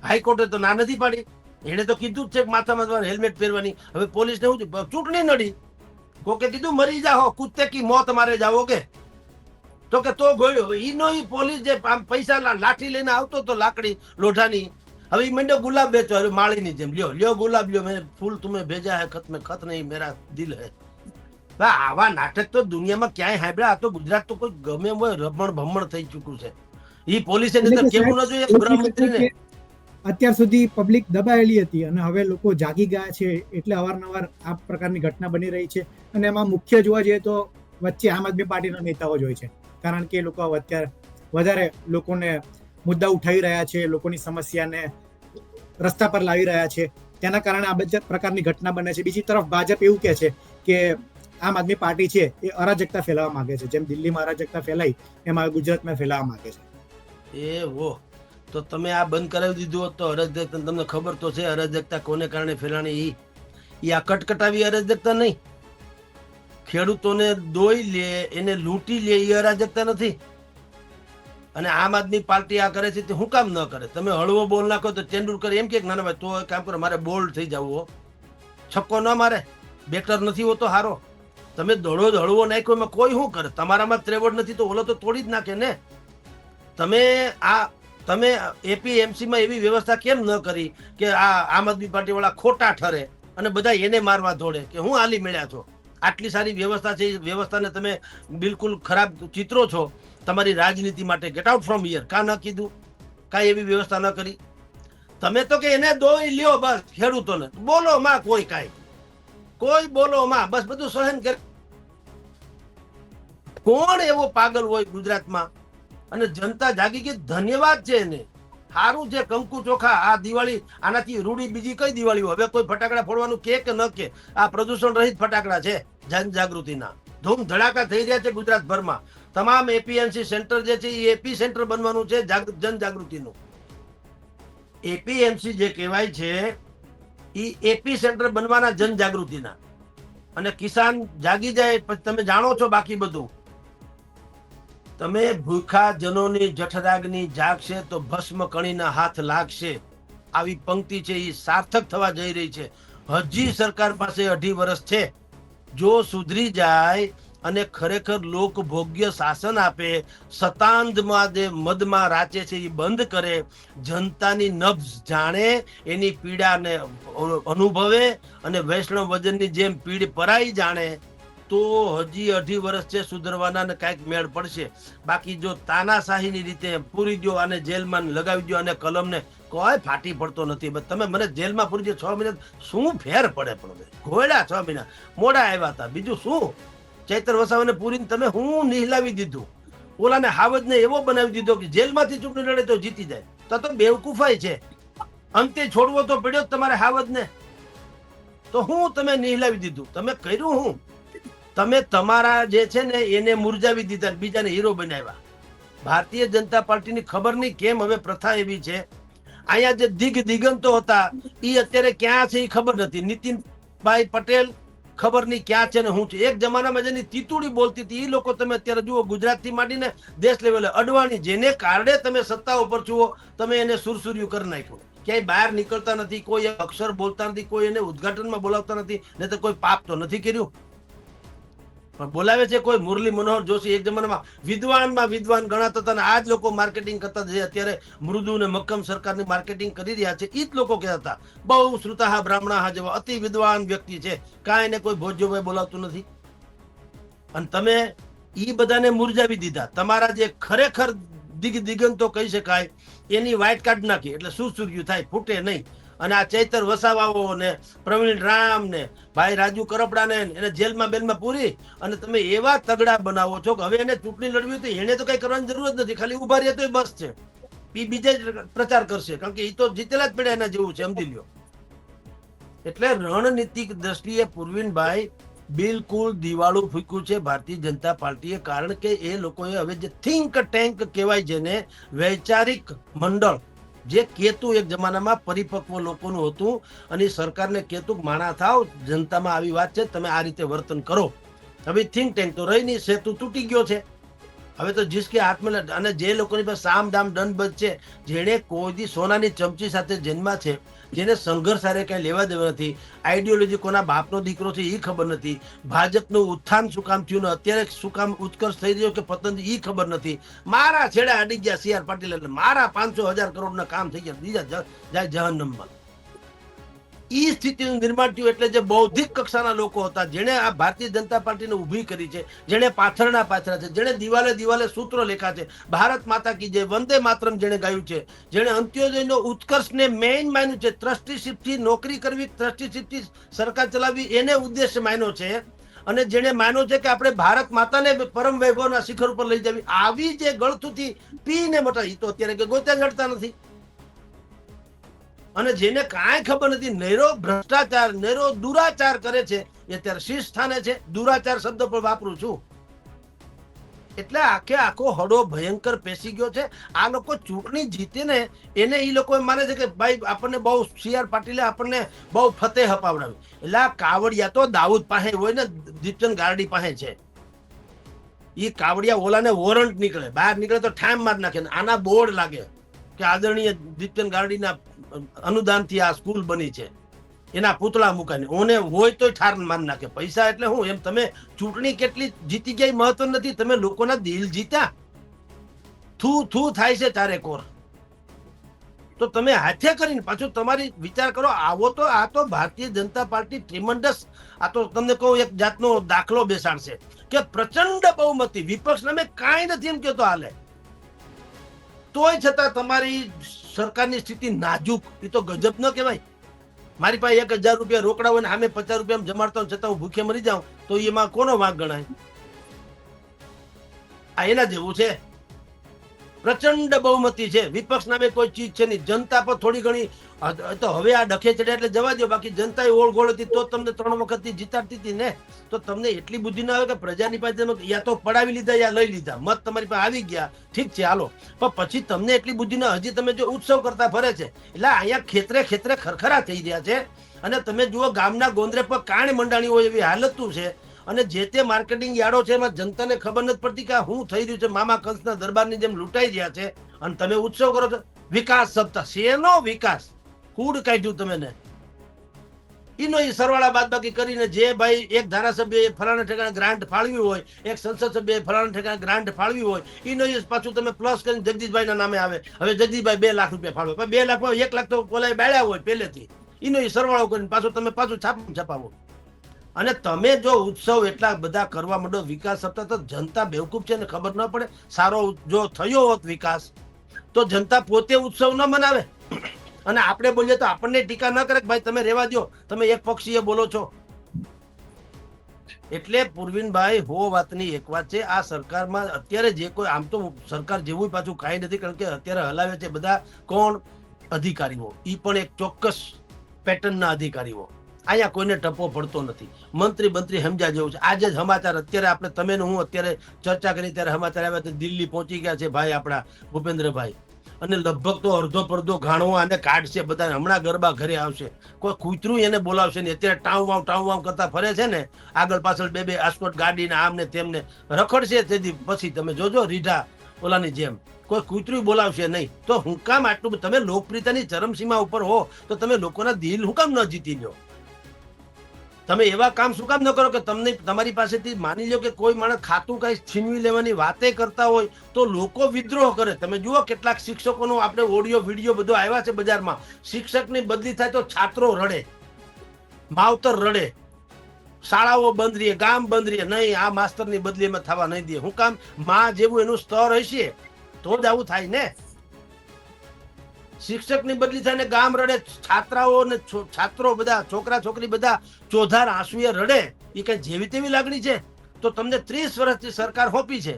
હાઈકોર્ટે તો ના નથી પાડી. એને તો કીધું જ છે કે માથામાં હેલ્મેટ પહેરવાની. હવે પોલીસને શું ચૂંટણી નડી, કોકે કીધું મરી જાઓ, કુત્તે કી મોત મારે જાઓગે. તો કે તો ગયો ઈનો ઈ પોલીસ જે પૈસા લાઠી લઈને આવતો તો લાકડી લોઢાની, હવે ઈ મંડ્યો ગુલાબ વેચો. હવે માળીની જેમ લ્યો ગુલાબ લ્યો, મેં ફૂલ તુમે ભેજા હે, ખત મેં ખત નહીં મેરા દિલ હે. આવા નાટક તો દુનિયામાં ક્યાંય સાંભળ્યા? આ તો ગુજરાત તો કોઈ ગમે હોય રમણ ભમણ થઈ ચૂક્યું છે. ઈ પોલીસે કેવું ન જોઈએ ગૃહમંત્રીને? અત્યાર સુધી પબ્લિક દબાયેલી હતી અને હવે લોકો જાગી ગયા છે, એટલે અવારનવાર આ પ્રકારની ઘટના બની રહી છે. અને એમાં મુખ્ય જોવા જઈએ તો વચ્ચે આમ આદમી પાર્ટીના નેતાઓ જ હોય છે, કારણ કે લોકો અત્યારે વધારે લોકોને મુદ્દા ઉઠાવી રહ્યા છે, લોકોની સમસ્યાને રસ્તા પર લાવી રહ્યા છે. તેના કારણે આ બધા પ્રકારની ઘટના બને છે. બીજી તરફ ભાજપ એવું કહે છે કે આમ આદમી પાર્ટી છે એ અરાજકતા ફેલાવવા માંગે છે, જેમ દિલ્હીમાં અરાજકતા ફેલાઈ એમાં ગુજરાતમાં ફેલાવવા માંગે છે. એ વો તો તમે આ બંધ કરાવી દીધું હોત તો અરાજકતા, તમને ખબર તો છે અરાજકતા કોને કારણે ફેલાણી? ઈ આ કટકટાવી અરાજકતા નહીં. ખેડૂતોને દોઈ લે, એને લૂંટી લે, એ અરાજકતા નથી. અને આમ આદમી પાર્ટી આ કરે છે તે શું કામ ન કરે? તમે હળવો બોલ નાખો તો તેંડુલકર એમ કે ના ભાઈ તો કામ કરો, મારે બોલ્ડ થઈ જવું, છક્કો ન મારે, બેટર નથી હોતો હારો. તમે દડો જ હળવો નાખ્યો, એમાં કોઈ શું કરે? તમારામાં ત્રેવડ નથી તો ઓલો તો તોડી જ નાખે ને. તમે એપીએમસી માં એવી વ્યવસ્થા કેમ ન કરી કે આ આમ આદમી પાર્ટી વાળા ખોટા ઠરે અને બધા એને મારવા દોડે કે હું હાલી મળ્યા છો? આટલી સારી વ્યવસ્થા છે, એ વ્યવસ્થાને તમે બિલકુલ ખરાબ ચિત્રો છો તમારી રાજનીતિ માટે. Get out from here. કા ન કીધું? કાંઈ એવી વ્યવસ્થા ન કરી? તમે તો કે એને દોઈ લ્યો બસ, ખેડૂતોને બોલો માં, કોઈ બોલો માં, બસ બધું સહન કરે. કોણ એવો પાગલ હોય ગુજરાતમાં? અને જનતા જાગી ગઈ, ધન્યવાદ છે એને. સારું છે, કંકુ ચોખા આ દિવાળી, આનાથી રૂડી બીજી કઈ દિવાળી? હવે કોઈ ફટાકડા ફોડવાનું કે ન કે? આ પ્રદૂષણ રહિત ફટાકડા છે, જનજાગૃતિના ધૂમ ધડાકા થઈ રહ્યા છે ગુજરાતભરમાં. તમામ એપીએમસી સેન્ટર જે છે એ એપી સેન્ટર બનવાનું છે જનજાગૃતિનું. એપીએમસી જે કહેવાય છે એ એપી સેન્ટર બનવાના જનજાગૃતિના. અને કિસાન જાગી જાય પછી તમે જાણો છો બાકી બધું. તમે ભૂખા જનોની જઠરાગ્નિ જાગશે તો ભસ્મ કણીના હાથ લાગશે. આવી પંક્તિ છે એ સાર્થક થવા જઈ રહી છે. હજી સરકાર પાસે 2.5 વર્ષ છે. જો સુધરી જાય અને ખરેખર લોકભોગ્ય શાસન આપે, સતાંધમાં જે મદમાં રાચે છે એ બંધ કરે, જનતાની નબ્જ જાણે, એની પીડાને અનુભવે અને વૈષ્ણવ વજનની જેમ પીડ પરાઈ જાણે, તો હજી 2.5 વર્ષ છે સુધરવાના ને કાંઈક મેળ પડશે. બાકી જો તાનાશાહીની રીતે પૂરી દો અને જેલમાં લગાવી દો અને કલમને કોઈ ફાટી પડતો નથી. તમે મને જેલમાં પૂરી દો 6 મહિના, શું ફેર પડે? પણ ઘોડા 6 મહિના મોડા આવ્યા હતા, બીજું શું? ચૈતર વસાવાને પૂરીને તમે હું નિહલાવી દીધું, ઓલાને હાવજને એવો બનાવી દીધો કે જેલમાંથી ચૂંટણી લડે તો જીતી જાય. તો બેવકૂફાઈ છે. અંતે છોડવો તો પડ્યો જ તમારે હાવજને. તો હું તમે નિહલાવી દીધું, તમે કર્યું હું? તમે તમારા જે છે ને એને મુરઝાવી દીધા, બીજાને હીરો બનાવ્યા. ભારતીય જનતા પાર્ટીની ખબર નહીં કેમ હવે પ્રથા એવી છે, અહીંયા જે દિગંતો હતા એ અત્યારે ક્યાં છે એ ખબર નથી. નીતિનભાઈ પટેલ ખબર નહીં ક્યાં છે ને હું છે. એક જમાનામાં જેની તીતુડી બોલતી હતી એ લોકો તમે અત્યારે જુઓ, ગુજરાતથી માંડીને દેશ લેવલે. અડવાણી જેને કારણે તમે સત્તા ઉપર છો, તમે એને સુરસુર્યું કરી નાખ્યું. ક્યાંય બહાર નીકળતા નથી, કોઈ અક્ષર બોલતા નથી, કોઈ એને ઉદઘાટનમાં બોલાવતા નથી, ને તો કોઈ પાપ તો નથી કર્યું. પણ બોલાવે છે કોઈ મુરલી મનોહર જોશી, એક જમાનામાં વિદ્વાનમાં વિદ્વાન ગણાતા હતા, આ જ લોકો માર્કેટિંગ કરતા જે અત્યારે મૃદુ ને મક્કમ સરકારની માર્કેટિંગ કરી રહ્યા છે એ જ લોકો કહેતા હતા બહુ શ્રુતાહા બ્રાહ્મણાહા જેવા અતિ વિદ્વાન વ્યક્તિ છે, કાંઈ ને કોઈ ભોજ્યોભાઈ બોલાવતું નથી. અને તમે ઈ બધાને મુરઝાવી દીધા. તમારા જે ખરેખર દિગંતો કહી શકાય એની વાઇટ કાર્ડ નાખી એટલે સુરસુર્યું થાય, ફૂટે નહીં. અને આ ચૈતર વસાવાઓ ને પ્રવીણ રામ ને ભાઈ રાજુ કરપડાને એને જેલમાં બેલમાં પૂરી અને તમે એવા તગડા બનાવો છો કે હવે એને ચૂંટણી લડવી તો એને તો કઈ કરવાની જરૂર જ નથી, ખાલી ઉભા રહે તો બસ છે. એ બીજે જ પ્રચાર કરશે, કારણ કે એ તો જીતેલા જ પડ્યા એના જેવું છે, સમજી લ્યો. એટલે રણનીતિક દ્રષ્ટિએ પૂર્વીનભાઈ બિલકુલ દિવાળું ફૂક્યું છે ભારતીય જનતા પાર્ટીએ. કારણ કે એ લોકોએ હવે જે થિંક ટેન્ક કહેવાય, જેને વૈચારિક મંડળ, જે કેતું એક જમાનામાં પરિપક્વ લોકોનું હતું અને સરકારને કેતું માણા થાવ, જનતામાં આવી વાત છે, તમે આ રીતે વર્તન કરો. હવે થિંક ટેન્ક તો રહી નહીં, સેતુ તૂટી ગયો છે. હવે તો જીસકે હાથમાં, અને જે લોકોની પાસે સામ દામ દંડ છે, જેને કોઈ દી સોનાની ચમચી સાથે જન્મા છે, જેને સંઘર્ષ સાથે કઈ લેવા દેવા નથી, આઈડિયોલોજી કોના બાપનો દીકરો છે એ ખબર નથી, ભાજપનું ઉત્થાન શું કામ થયું ને અત્યારે શું કામ ઉત્કર્ષ થઈ રહ્યો કે પતન એ ખબર નથી. મારા છેડા અડી ગયા CR પાટીલ એટલે મારા 500,000 કરોડના કામ થઈ ગયા, બીજા જાય જહન્નમમાં. ઈ સ્થિતિનું નિર્માણ થયું. એટલે જે બૌદ્ધિક કક્ષાના લોકો હતા, જેણે આ ભારતીય જનતા પાર્ટીને ઊભી કરી છે, જેણે પાછળના પાછળ છે, જેણે દિવાલે દિવાલે સૂત્રો લેખા છે, ભારત માતા કી જય, વંદે માતરમ જેણે ગાયું છે, જેણે અંત્યોદયનો ઉત્કર્ષને મેઇન માન્યું છે, ટ્રસ્ટીશીપથી નોકરી કરવી, ટ્રસ્ટીશીપથી સરકાર ચલાવવી એને ઉદ્દેશ્ય માન્યો છે, અને જેણે માન્યો છે કે આપણે ભારત માતાને પરમ વૈભવના શિખર ઉપર લઈ જવી, આવી જે ગળથુથી પીને મોટા, એ તો અત્યારે ગોત્યા જડતા નથી. અને જેને કાંઈ ખબર નથી, નેરો ભ્રષ્ટાચાર, નેરો દુરાચાર કરે છે, એ અત્યારે શીર્ષ સ્થાને છે. દુરાચાર શબ્દ પણ વાપરું છું. એટલે આખો હડો ભયંકર પેસી ગયો છે. આ લોકો ચૂંટણી જીતે ને એને એ લોકો માને છે કે ભાઈ આપણને બહુ CR પાટીલે આપણને બહુ ફતેહ અપાવડાવી. એટલે આ કાવડિયા તો દાઉદ પાસે હોય ને દીપચંદ ગારડી પાસે છે. એ કાવડિયા ઓલાને વોરંટ નીકળે, બહાર નીકળે તો ઠામ માર નાખે. આના બોર્ડ લાગે કે આદરણીય દીપચંદ ગારડીના અનુદાનથી આ સ્કૂલ બની છે, એના પૂતળા મુકાને ઓને હોય તો ઠાર માર નાખે. પૈસા એટલે હું એમ, તમે ચૂંટણી કેટલી જીતી ગયા મહત્વ નથી, તમે લોકોના દિલ જીત્યા. થૂ થાય છે ચારે કોર. તો તમે હાથે કરીને પાછું તમારી વિચાર કરો. આવો તો આ તો ભારતીય જનતા પાર્ટી ટ્રીમન્ડસ, આ તો તમને કહું એક જાતનો દાખલો બેસાડશે કે પ્રચંડ બહુમતી વિપક્ષ અમે કાંઈ નથી એમ કહેતો હાલે, તોય છતાં તમારી સરકારની સ્થિતિ નાજુક. એ તો ગજબ ન કહેવાય. મારી પાસે 1,000 રૂપિયા રોકડા હોય ને સામે 50 રૂપિયા જમાડતા હોય, છતાં હું ભૂખે મરી જાઉં તો એમાં કોનો વાંક ગણાય? આ એના જેવું છે. પ્રચંડ બહુમતી છે, વિપક્ષ નામે કોઈ ચીજ છે નહીં. જનતા પર થોડી ઘણી તો હવે આ ડખે ચડ્યા એટલે જવા દો. બાકી જનતા ઓળઘોળ હતી તો તમને 3 વખતથી જીતાડતી હતી ને. તો તમને એટલી બુદ્ધિ ના આવે કે પ્રજાની પાસે યા તો પડાવી લીધા યા લઈ લીધા, મત તમારી પાસે આવી ગયા, ઠીક છે હાલો. પણ પછી તમને એટલી બુદ્ધિ ના, હજી તમે જો ઉત્સવ કરતા ફરે છે. એટલે અહીંયા ખેતરે ખરખરા થઈ રહ્યા છે. અને તમે જુઓ ગામના ગોંદરે પર કાણ મંડાણી હોય એવી હાલતું છે. અને જે તે માર્કેટિંગ યાર્ડો છે એમાં જનતાને ખબર નથી પડતી કે શું થઈ રહ્યું છે. મામા કંસના દરબારની જેમ લૂંટાઈ રહ્યા છે અને તમે ઉત્સવ કરો છો. વિકાસ સપ્તાહ, શેનો વિકાસ? કૂડ કાઢ્યું તમે ને. એનો એ સરવાળા બાદબાકી કરીને જે ભાઈ એક ધારાસભ્ય ફલાણા ઠેકાણે ગ્રાન્ટ ફાળવી હોય, એક સંસદ સભ્ય ફલાણા ઠેકાણે ગ્રાન્ટ ફાળવી હોય, એનો એ પાછું તમે પ્લસ કરીને જગદીશભાઈના નામે આવે. હવે જગદીશભાઈ 2 લાખ રૂપિયા ફાળવે, પણ 2 લાખમાં 1 લાખ તો ઓલા બાળ્યા હોય પહેલેથી, એનો એ સરવાળો કરીને પાછું છાપાવો. અને તમે જો ઉત્સવ એટલા બધા કરવા માંડો વિકાસ થતા, તો જનતા બેવકૂફ છે ને ખબર ન પડે. સારો જો થયો હોત વિકાસ તો જનતા પોતે ઉત્સવ ન મનાવે. અને આપણે બોલીએ તો આપણને ટીકા ન કરે કે ભાઈ તમે રહેવા દો, તમે એક પક્ષીય બોલો છો. એટલે પૂર્વિનભાઈ, હો વાતની એક વાત છે, આ સરકારમાં અત્યારે જે કોઈ, આમ તો સરકાર જેવું પાછું કાંઈ નથી, કારણ કે અત્યારે હલાવે છે બધા કોણ? અધિકારીઓ. ઈ પણ એક ચોક્કસ પેટર્નના અધિકારીઓ. અહીંયા કોઈને ટપો પડતો નથી. મંત્રી સમજ્યા જેવું છે. આજે જ સમાચાર અત્યારે આપણે તમે હું અત્યારે ચર્ચા કરી ત્યારે સમાચાર આવ્યા તો દિલ્હી પહોંચી ગયા છે ભાઈ આપણા ભૂપેન્દ્રભાઈ, અને લગભગ તો અડધો પડધો ઘાણો આને કાઢશે બધા. હમણાં ગરબા ઘરે આવશે, કોઈ કૂતરું એને બોલાવશે નહીં. અત્યારે ટાઉં વાવ કરતા ફરે છે ને, આગળ પાછળ બે આસ્કોટ ગાડીને આમને તેમને રખડશે. તેથી પછી તમે જોજો રીઢા ઓલાની જેમ કોઈ કૂતરું બોલાવશે નહીં. તો હું કામ આટલું, તમે લોકપ્રિયતાની ચરમસીમા ઉપર હો તો તમે લોકોના દિલ હું કામ ન જીતી લો? તમે એવા કામ શું કામ ન કરો કે તમને તમારી પાસેથી માની લો કે કોઈ માણસ ખાતું કઈ છીનવી લેવાની વાતે કરતા હોય તો લોકો વિદ્રોહ કરે. તમે જુઓ કેટલાક શિક્ષકોનો આપણે ઓડિયો વિડીયો બધો આવ્યા છે બજારમાં. શિક્ષકની બદલી થાય તો છાત્રો રડે, માવતર રડે, શાળાઓ બંધ રહીએ, ગામ બંધ રહીએ. નહીં, આ માસ્તરની બદલી એમાં થવા નહીં દે. હું કામ? માં જેવું એનું સ્તર હશે તો જ આવું થાય ને. શિક્ષકની બદલી થાય ને ગામ રડે, છાત્રાઓ ને છાત્રો બધા, છોકરા છોકરી બધા ચોધાર આંસુએ રડે. એ કઈ જેવી તેવી લાગણી છે? તો તમને 30 વર્ષથી સરકાર હોપી છે.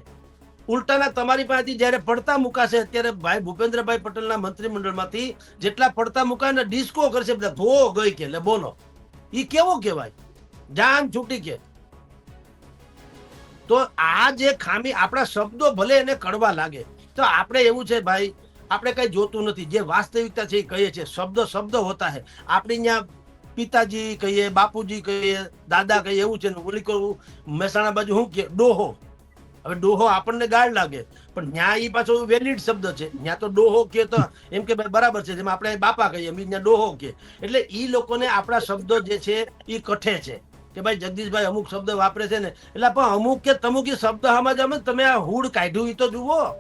ઉલટાના તમારી પાસેથી જયારે પડતા મુકાશે, અત્યારે ભાઈ ભૂપેન્દ્રભાઈ પટેલના મંત્રીમંડળમાંથી જેટલા પડતા મુકાય ને ડિસ્કો કરશે બધા, ધો ગઈ કે લે બોલો. ઈ કેવો કહેવાય? જાન છૂટી કે. તો આ જે ખામી, આપણા શબ્દો ભલે એને કડવા લાગે, તો આપણે એવું છે ભાઈ, આપણે કઈ જોતું નથી. જે વાસ્તવિકતા છે એ કહીએ છીએ. શબ્દ હોતા હે. આપણે અહીંયા પિતાજી કહીએ, બાપુજી કહીએ, દાદા કહીએ, એવું છે ને. ઓલી કહું મહેસાણા બાજુ શું કે ડોહો. હવે ડોહો આપણને ગાળ લાગે, પણ ન્યા એ પાછો વેલિડ શબ્દ છે. ત્યાં તો ડોહો કે તો એમ કે ભાઈ બરાબર છે, જેમ આપણે બાપા કહીએ એમ ત્યાં ડોહો કે. એટલે ઈ લોકોને આપણા શબ્દો જે છે એ કઠે છે કે ભાઈ જગદીશભાઈ અમુક શબ્દ વાપરે છે ને, એટલે પણ અમુક કે તમુક શબ્દ સમજ તમે આ હુડ કાઢ્યું એ તો જુઓ.